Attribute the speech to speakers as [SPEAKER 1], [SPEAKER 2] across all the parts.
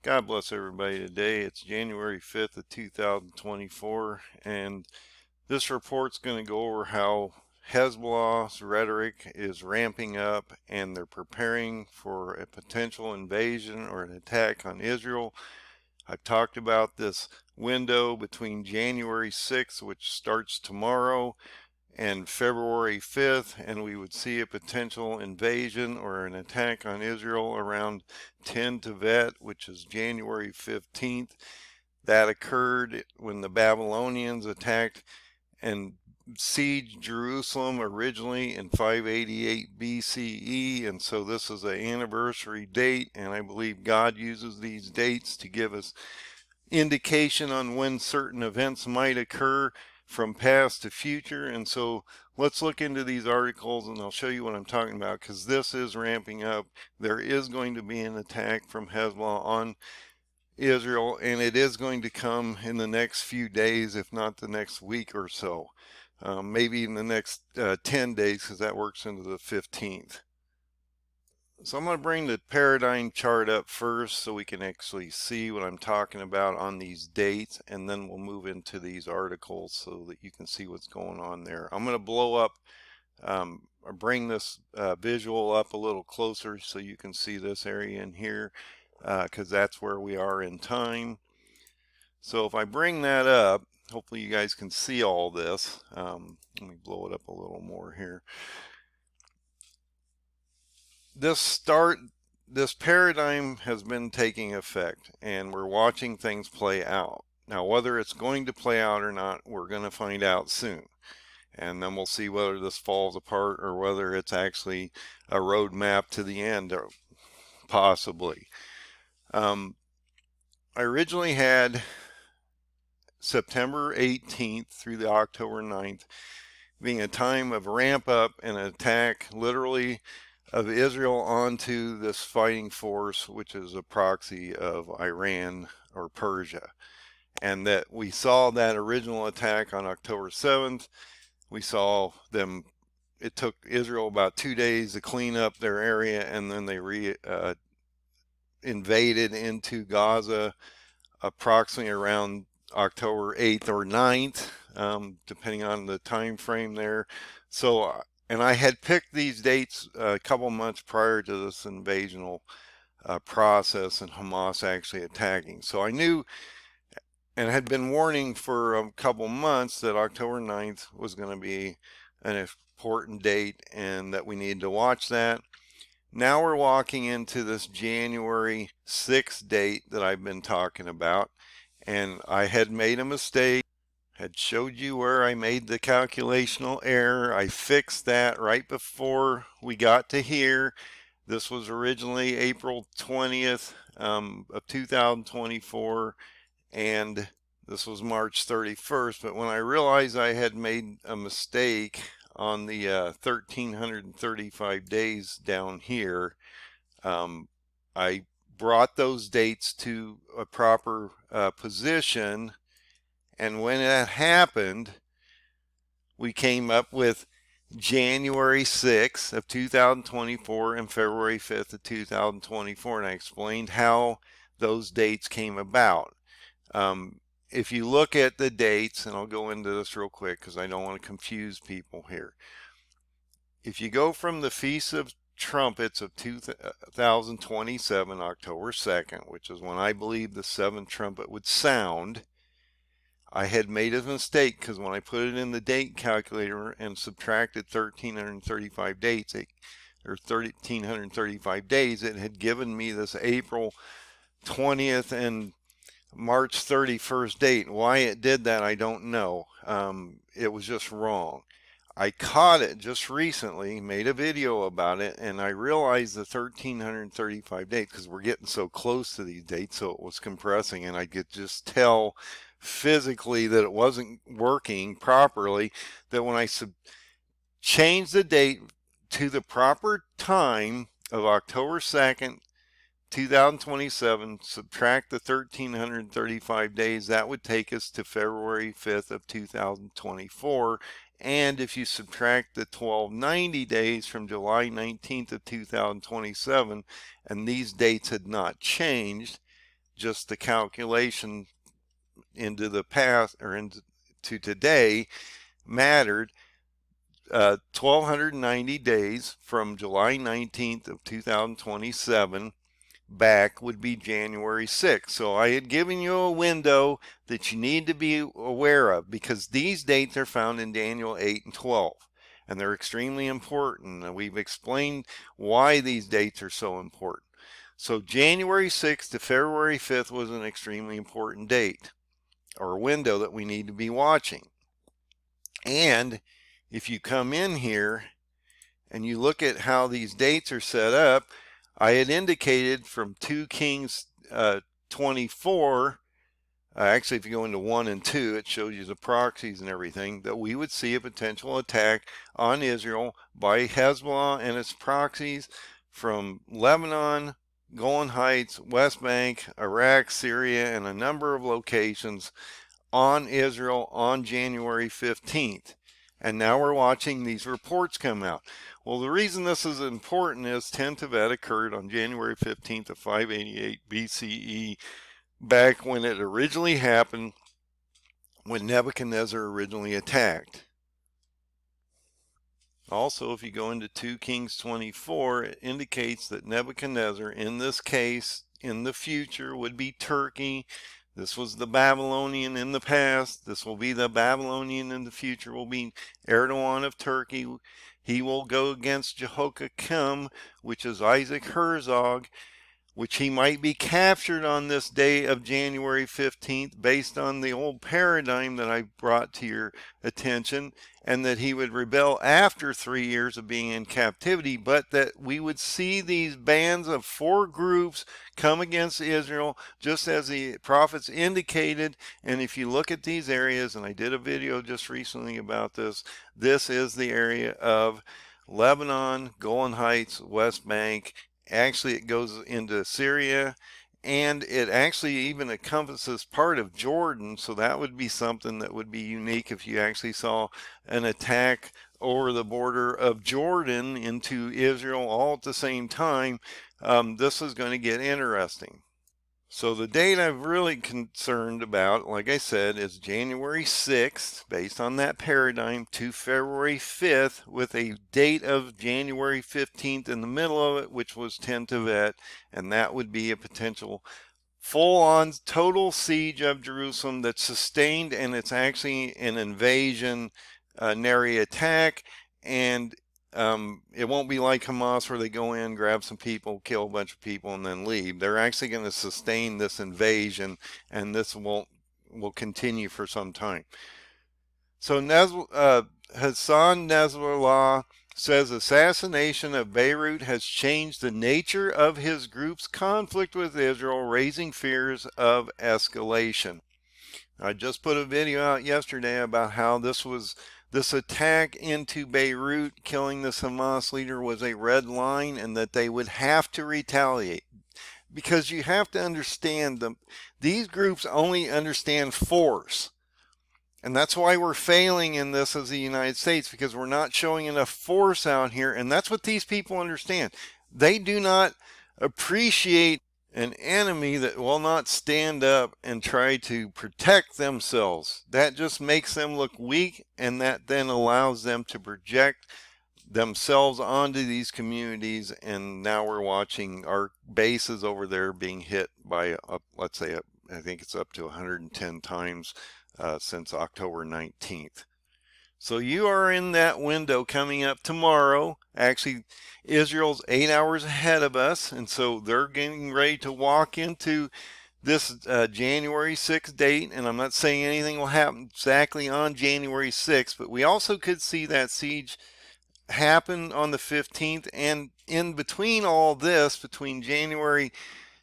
[SPEAKER 1] God bless everybody today. It's January 5th of 2024, and this report's going to go over how Hezbollah's rhetoric is ramping up and they're preparing for a potential invasion or an attack on Israel. I've talked about this window between January 6th, which starts tomorrow, and February 5th, and we would see a potential invasion or an attack on Israel around 10 Tevet, which is January 15th. That occurred when the Babylonians attacked and sieged Jerusalem originally in 588 BCE, and so this is an anniversary date, and I believe God uses these dates to give us indication on when certain events might occur from past to future. And so let's look into these articles and I'll show you what I'm talking about, because this is ramping up. There is going to be an attack from Hezbollah on Israel, and it is going to come in the next few days, if not the next week or so, maybe in the next 10 days, because that works into the 15th. So I'm going to bring the paradigm chart up first so we can actually see what I'm talking about on these dates, and then we'll move into these articles so that you can see what's going on there. I'm going to blow up or bring this visual up a little closer so you can see this area in here, because that's where we are in time. So if I bring that up, hopefully you guys can see all this. Let me blow it up a little more here. This paradigm has been taking effect, and we're watching things play out. Now, whether it's going to play out or not, we're going to find out soon. And then we'll see whether this falls apart or whether it's actually a roadmap to the end, or possibly. I originally had September 18th through the October 9th being a time of ramp up and attack, literally, of Israel onto this fighting force, which is a proxy of Iran or Persia. And that we saw that original attack on October 7th. We saw them, it took Israel about 2 days to clean up their area, and then they invaded into Gaza approximately around October 8th or 9th, depending on the time frame there. So and I had picked these dates a couple months prior to this invasional process and Hamas actually attacking. So I knew and had been warning for a couple months that October 9th was going to be an important date and that we needed to watch that. Now we're walking into this January 6th date that I've been talking about, and I had made a mistake. Had showed you where I made the calculational error. I fixed that right before we got to here. This was originally April 20th of 2024, and this was March 31st. But when I realized I had made a mistake on the 1335 days down here, I brought those dates to a proper position. And when that happened, we came up with January 6th of 2024 and February 5th of 2024. And I explained how those dates came about. If you look at the dates, and I'll go into this real quick because I don't want to confuse people here. If you go from the Feast of Trumpets of 2027, October 2nd, which is when I believe the seventh trumpet would sound, I had made a mistake because when I put it in the date calculator and subtracted 1335 dates, or 1335 days, it had given me this April 20th and March 31st date. Why it did that, I don't know. It was just wrong. I caught it just recently, made a video about it, and I realized the 1335 dates, because we're getting so close to these dates, so it was compressing, and I could just tell physically that it wasn't working properly, that when I changed the date to the proper time of October 2nd, 2027, subtract the 1335 days, that would take us to February 5th of 2024. And if you subtract the 1290 days from July 19th of 2027, and these dates had not changed, just the calculation into the past or into today mattered. 1,290 days from July 19th of 2027 back would be January 6th. So I had given you a window that you need to be aware of, because these dates are found in Daniel 8 and 12. And they're extremely important. And we've explained why these dates are so important. So January 6th to February 5th was an extremely important date, or window, that we need to be watching. And if you come in here and you look at how these dates are set up, I had indicated from 2 Kings 24, actually if you go into 1 and 2, it shows you the proxies and everything, that we would see a potential attack on Israel by Hezbollah and its proxies from Lebanon, Golan Heights, West Bank, Iraq, Syria, and a number of locations on Israel on January 15th. And now we're watching these reports come out. Well, the reason this is important is 10 Tevet occurred on January 15th of 588 BCE, back when it originally happened, when Nebuchadnezzar originally attacked. Also, if you go into 2 Kings 24, it indicates that Nebuchadnezzar, in this case, in the future, would be Turkey. This was the Babylonian in the past. This will be the Babylonian in the future, will be Erdogan of Turkey. He will go against Jehoiakim, which is Isaac Herzog, which he might be captured on this day of January 15th, based on the old paradigm that I brought to your attention, and that he would rebel after 3 years of being in captivity, but that we would see these bands of 4 groups come against Israel, just as the prophets indicated. And if you look at these areas, and I did a video just recently about this, this is the area of Lebanon, Golan Heights, West Bank. Actually, it goes into Syria, and it actually even encompasses part of Jordan. So that would be something that would be unique if you actually saw an attack over the border of Jordan into Israel all at the same time. This is going to get interesting. So the date I'm really concerned about, like I said, is January 6th, based on that paradigm, to February 5th, with a date of January 15th in the middle of it, which was 10 Tevet, and that would be a potential full-on total siege of Jerusalem that's sustained, and it's actually an invasion, nary attack. And it won't be like Hamas, where they go in, grab some people, kill a bunch of people, and then leave. They're actually going to sustain this invasion, and this will continue for some time. So Hassan Nasrallah says assassination of Beirut has changed the nature of his group's conflict with Israel, raising fears of escalation. I just put a video out yesterday about how this attack into Beirut, killing this Hamas leader, was a red line, and that they would have to retaliate. Because you have to understand, these groups only understand force. And that's why we're failing in this as the United States, because we're not showing enough force out here. And that's what these people understand. They do not appreciate an enemy that will not stand up and try to protect themselves. That just makes them look weak, and that then allows them to project themselves onto these communities. And now we're watching our bases over there being hit by, let's say, I think it's up to 110 times since October 19th. So you are in that window coming up tomorrow. Actually, Israel's 8 hours ahead of us, and so they're getting ready to walk into this January 6th date. And I'm not saying anything will happen exactly on January 6th, but we also could see that siege happen on the 15th. And in between all this, between January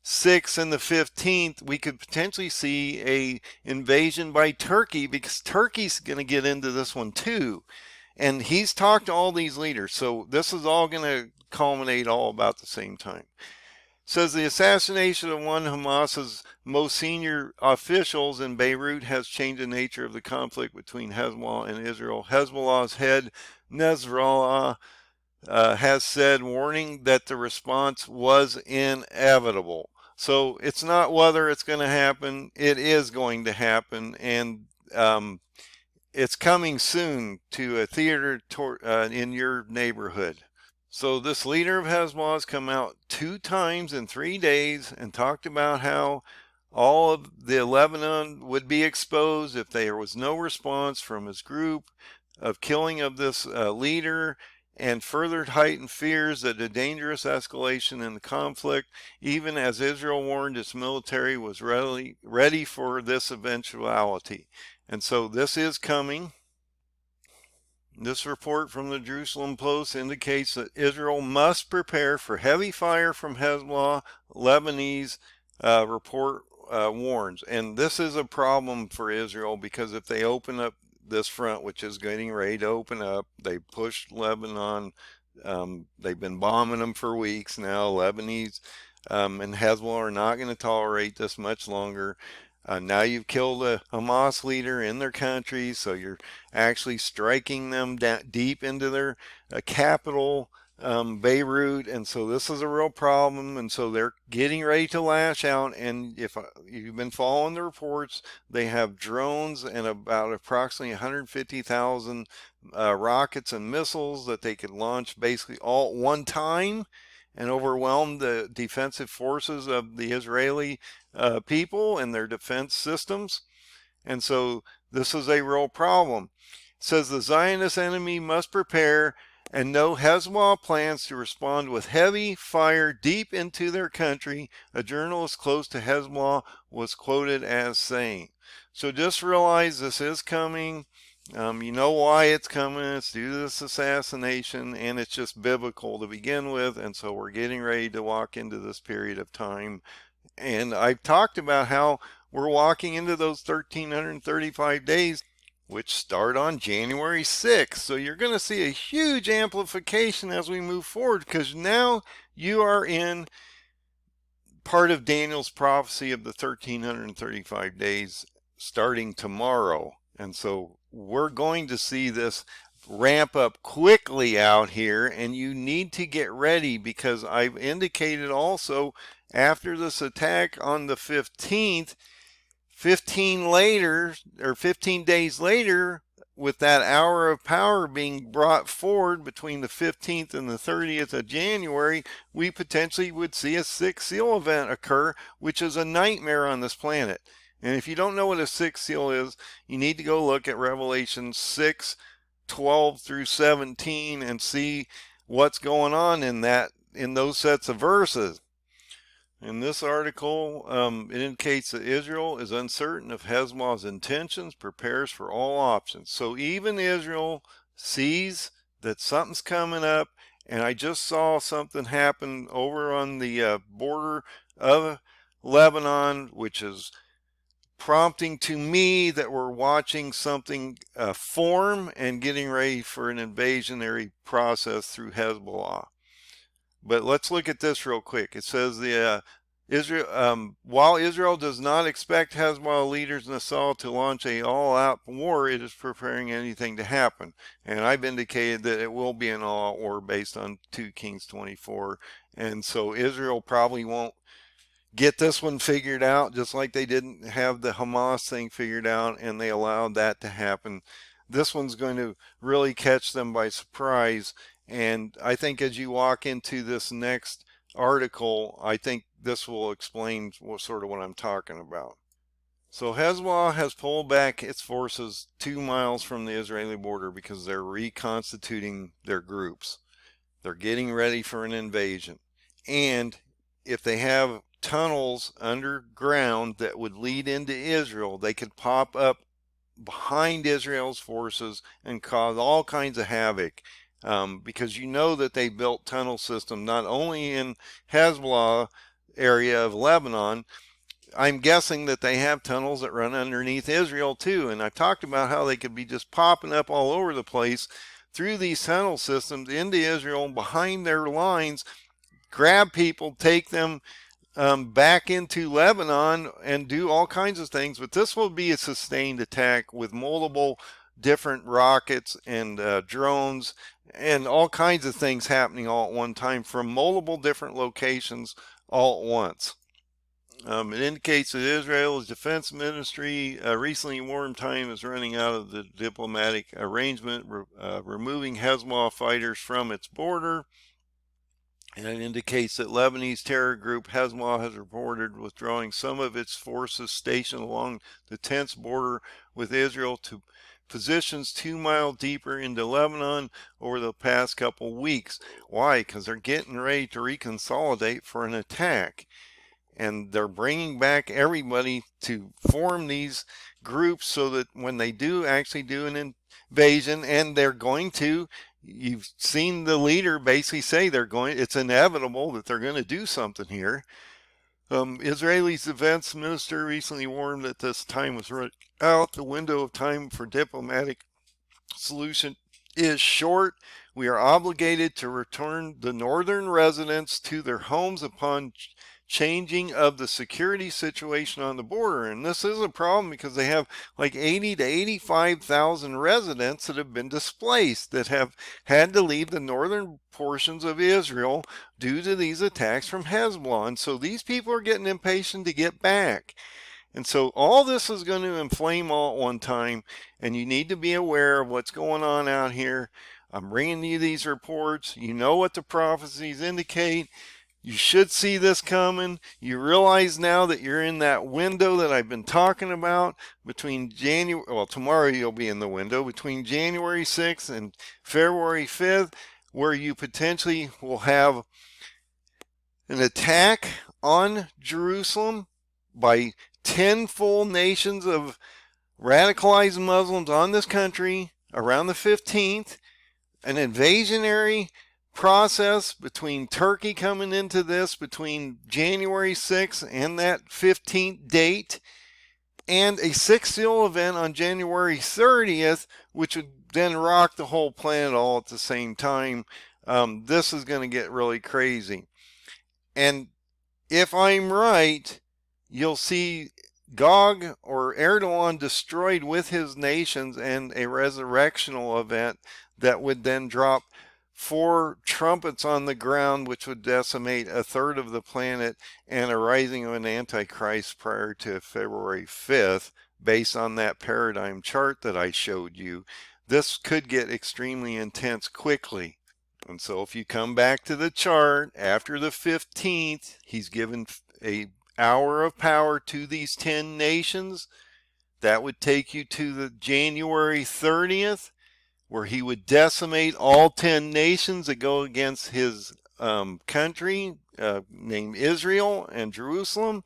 [SPEAKER 1] 6th and the 15th, we could potentially see a invasion by Turkey, because Turkey's going to get into this one too. And he's talked to all these leaders. So this is all going to culminate all about the same time. It says the assassination of one of Hamas's most senior officials in Beirut has changed the nature of the conflict between Hezbollah and Israel. Hezbollah's head, Nasrallah, has said, warning that the response was inevitable. So it's not whether it's going to happen, it is going to happen. And it's coming soon to a theater in your neighborhood. So this leader of Hezbollah has come out 2 times in 3 days and talked about how all of the Lebanon would be exposed if there was no response from his group of killing of this leader, and further heightened fears that a dangerous escalation in the conflict, even as Israel warned its military was ready for this eventuality. And so this is coming. This report from the Jerusalem Post indicates that Israel must prepare for heavy fire from Hezbollah. Lebanese report warns. And this is a problem for Israel, because if they open up this front, which is getting ready to open up, they pushed Lebanon. They've been bombing them for weeks now. Lebanese and Hezbollah are not going to tolerate this much longer. Now you've killed a Hamas leader in their country, so you're actually striking them deep into their capital, Beirut, and so this is a real problem. And so they're getting ready to lash out. And if you've been following the reports, they have drones and about approximately 150,000 rockets and missiles that they could launch basically all at one time and overwhelm the defensive forces of the Israeli people and their defense systems. And so this is a real problem. It says the Zionist enemy must prepare and know Hezbollah plans to respond with heavy fire deep into their country, a journalist close to Hezbollah was quoted as saying. So just realize this is coming. You know why it's coming. It's due to this assassination, and it's just biblical to begin with. And so we're getting ready to walk into this period of time. And I've talked about how we're walking into those 1,335 days, which start on January 6th. So you're going to see a huge amplification as we move forward, because now you are in part of Daniel's prophecy of the 1,335 days starting tomorrow. And so we're going to see this ramp up quickly out here, and you need to get ready, because I've indicated also after this attack on the 15th, 15 days later, with that hour of power being brought forward between the 15th and the 30th of January, we potentially would see a sixth seal event occur, which is a nightmare on this planet. And if you don't know what a sixth seal is, you need to go look at Revelation 6:12 through 17 and see what's going on in those sets of verses. In this article, it indicates that Israel is uncertain of Hezbollah's intentions, prepares for all options. So even Israel sees that something's coming up. And I just saw something happen over on the border of Lebanon, which is prompting to me that we're watching something form and getting ready for an invasionary process through Hezbollah. But let's look at this real quick. It says while Israel does not expect Hezbollah leaders Nasrallah to launch a all-out war, it is preparing anything to happen. And I've indicated that it will be an all-out war based on 2 Kings 24. And so Israel probably won't get this one figured out, just like they didn't have the Hamas thing figured out and they allowed that to happen. This one's going to really catch them by surprise. And I think as you walk into this next article, I think this will explain what I'm talking about. So Hezbollah has pulled back its forces 2 miles from the Israeli border because they're reconstituting their groups. They're getting ready for an invasion. And if they have tunnels underground that would lead into Israel, they could pop up behind Israel's forces and cause all kinds of havoc. Because you know that they built tunnel systems not only in Hezbollah area of Lebanon. I'm guessing that they have tunnels that run underneath Israel too. And I've talked about how they could be just popping up all over the place through these tunnel systems into Israel, behind their lines, grab people, take them back into Lebanon, and do all kinds of things. But this will be a sustained attack with multiple different rockets and drones and all kinds of things happening all at one time from multiple different locations all at once. It indicates that Israel's defense ministry recently warned time is running out of the diplomatic arrangement, removing Hezbollah fighters from its border. And it indicates that Lebanese terror group Hezbollah has reported withdrawing some of its forces stationed along the tense border with Israel to positions 2 miles deeper into Lebanon over the past couple weeks. Why? Because they're getting ready to reconsolidate for an attack. And they're bringing back everybody to form these groups so that when they do actually do an invasion, and they're going to, you've seen the leader basically say it's inevitable that they're going to do something here. Israel's defense minister recently warned that this time was running out. The window of time for diplomatic solution is short. We are obligated to return the northern residents to their homes upon changing of the security situation on the border. And this is a problem because they have like 80 to 85,000 residents that have been displaced, that have had to leave the northern portions of Israel due to these attacks from Hezbollah. And so these people are getting impatient to get back. And so all this is going to inflame all at one time, and you need to be aware of what's going on out here. I'm bringing you these reports. You know what the prophecies indicate. You should see this coming. You realize now that you're in that window that I've been talking about between tomorrow you'll be in the window between January 6th and February 5th, where you potentially will have an attack on Jerusalem by 10 full nations of radicalized Muslims on this country around the 15th, an invasionary process between Turkey coming into this between January 6th and that 15th date, and a sixth seal event on January 30th, which would then rock the whole planet all at the same time. This is going to get really crazy. And if I'm right, you'll see Gog or Erdogan destroyed with his nations, and a resurrectional event that would then drop 4 trumpets on the ground, which would decimate a third of the planet, and a rising of an antichrist prior to February 5th, based on that paradigm chart that I showed you. This could get extremely intense quickly. And so if you come back to the chart after the 15th, he's given a hour of power to these 10 nations. That would take you to the January 30th, where he would decimate all 10 nations that go against his country, named Israel and Jerusalem.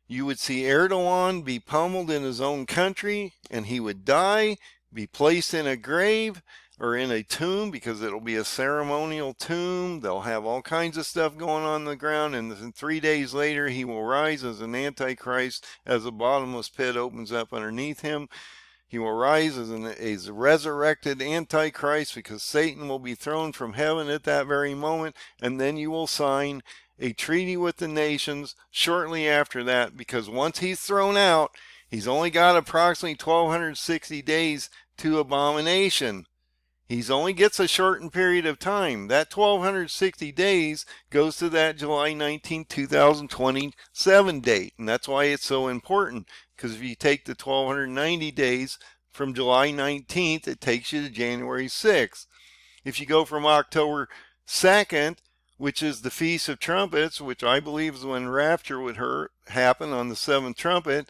[SPEAKER 1] You would see Erdogan be pummeled in his own country, and he would die, be placed in a grave or in a tomb, because it'll be a ceremonial tomb. They'll have all kinds of stuff going on the ground, and then 3 days later he will rise as an antichrist as the bottomless pit opens up underneath him. He will rise as a resurrected antichrist, because Satan will be thrown from heaven at that very moment, and then you will sign a treaty with the nations shortly after that, because once he's thrown out, he's only got approximately 1,260 days to abomination. He's only gets a shortened period of time. That 1,260 days goes to that July 19, 2027 date. And that's why it's so important, because if you take the 1,290 days from July 19th, it takes you to January 6th. If you go from October 2nd, which is the Feast of Trumpets, which I believe is when rapture would happen on the 7th trumpet,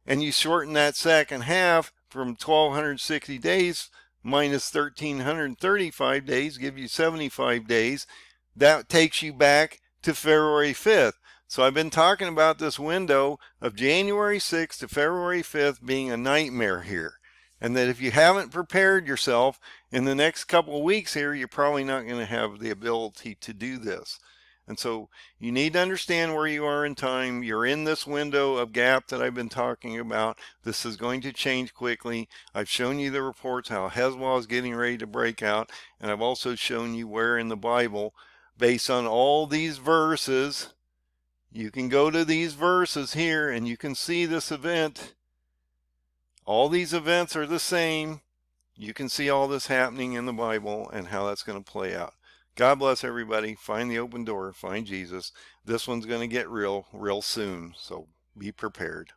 [SPEAKER 1] and you shorten that second half from 1,260 days minus 1,335 days, give you 75 days. That takes you back to February 5th. So I've been talking about this window of January 6th to February 5th being a nightmare here. And that if you haven't prepared yourself in the next couple of weeks here, you're probably not going to have the ability to do this. And so you need to understand where you are in time. You're in this window of gap that I've been talking about. This is going to change quickly. I've shown you the reports how Hezbollah is getting ready to break out. And I've also shown you where in the Bible, based on all these verses, you can go to these verses here and you can see this event. All these events are the same. You can see all this happening in the Bible and how that's going to play out. God bless everybody. Find the open door. Find Jesus. This one's going to get real, real soon. So be prepared.